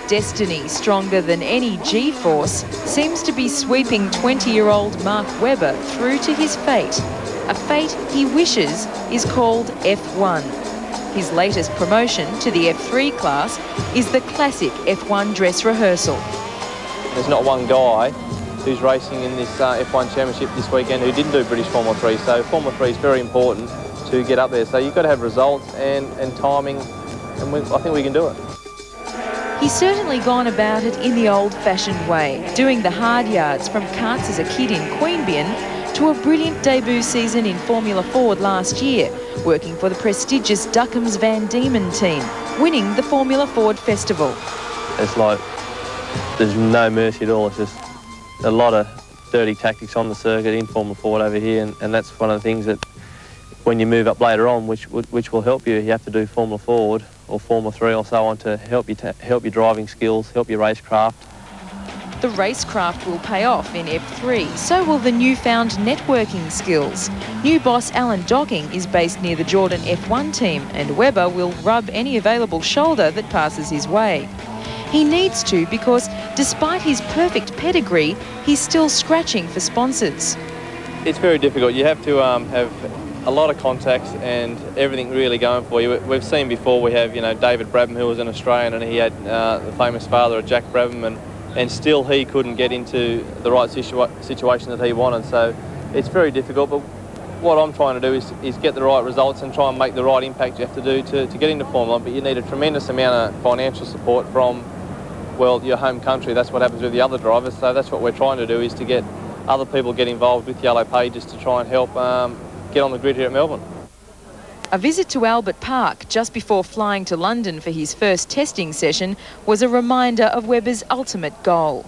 Destiny, stronger than any G-force, seems to be sweeping 20-year-old Mark Webber through to his fate. A fate he wishes is called F1. His latest promotion to the F3 class is the classic F1 dress rehearsal. There's not one guy who's racing in this F1 Championship this weekend who didn't do British Formula 3, so Formula 3 is very important to get up there. So you've got to have results and timing, and I think we can do it. He's certainly gone about it in the old-fashioned way, doing the hard yards from karts as a kid in Queanbeyan to a brilliant debut season in Formula Ford last year, working for the prestigious Duckham's Van Diemen team, winning the Formula Ford Festival. It's like there's no mercy at all. It's just a lot of dirty tactics on the circuit in Formula Ford over here, and that's one of the things that when you move up later on, which will help you, you have to do Formula Ford or Formula 3 or so on to help your driving skills, help your racecraft. The racecraft will pay off in F3, so will the newfound networking skills. New boss Alan Docking is based near the Jordan F1 team, and Webber will rub any available shoulder that passes his way. He needs to because, despite his perfect pedigree, he's still scratching for sponsors. It's very difficult. You have to have a lot of contacts and everything really going for you. We've seen before, we have, David Brabham, who was an Australian, and he had the famous father of Jack Brabham, and still he couldn't get into the right situation that he wanted. So it's very difficult, but what I'm trying to do is get the right results and try and make the right impact you have to do to get into Formula 1. But you need a tremendous amount of financial support from, well, your home country. That's what happens with the other drivers. So that's what we're trying to do, is to get other people get involved with Yellow Pages to try and help get on the grid here at Melbourne. A visit to Albert Park just before flying to London for his first testing session was a reminder of Webber's ultimate goal.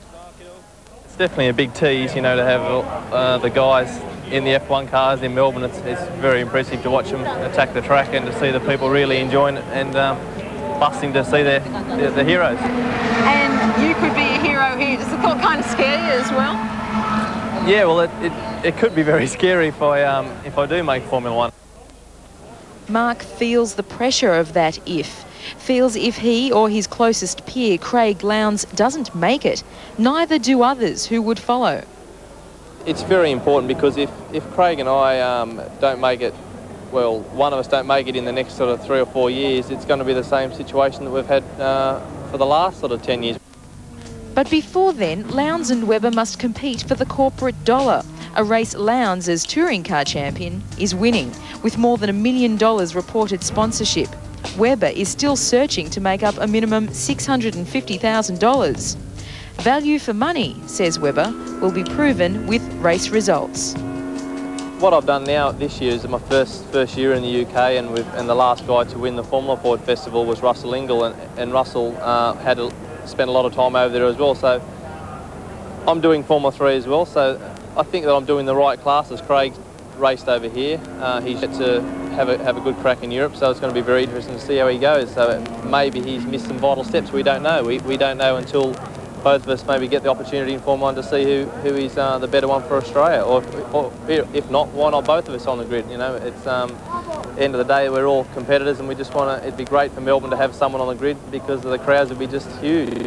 It's definitely a big tease, to have the guys in the F1 cars in Melbourne. It's very impressive to watch them attack the track and to see the people really enjoying it and busting to see the heroes. And you could be a hero here. Does the thought kind of scare you as well? Yeah, well, it could be very scary if I do make Formula 1. Mark feels the pressure of that feels if he or his closest peer, Craig Lowndes, doesn't make it, neither do others who would follow. It's very important because if Craig and I don't make it, well, one of us don't make it in the next sort of 3 or 4 years, it's going to be the same situation that we've had for the last sort of 10 years. But before then, Lowndes and Webber must compete for the corporate dollar, a race Lowndes, as touring car champion, is winning, with more than $1 million reported sponsorship. Webber is still searching to make up a minimum $650,000. Value for money, says Webber, will be proven with race results. What I've done now this year is my first year in the UK, and the last guy to win the Formula Ford Festival was Russell Ingall, and Russell had to spend a lot of time over there as well. So I'm doing Formula 3 as well, so I think that I'm doing the right classes. Craig raced over here. He's yet to have a good crack in Europe, so it's going to be very interesting to see how he goes. So maybe he's missed some vital steps. We don't know. We don't know until both of us maybe get the opportunity in Formula 1 to see who is the better one for Australia. Or if not, why not both of us on the grid? It's end of the day, we're all competitors, and we just want to. It'd be great for Melbourne to have someone on the grid because the crowds would be just huge.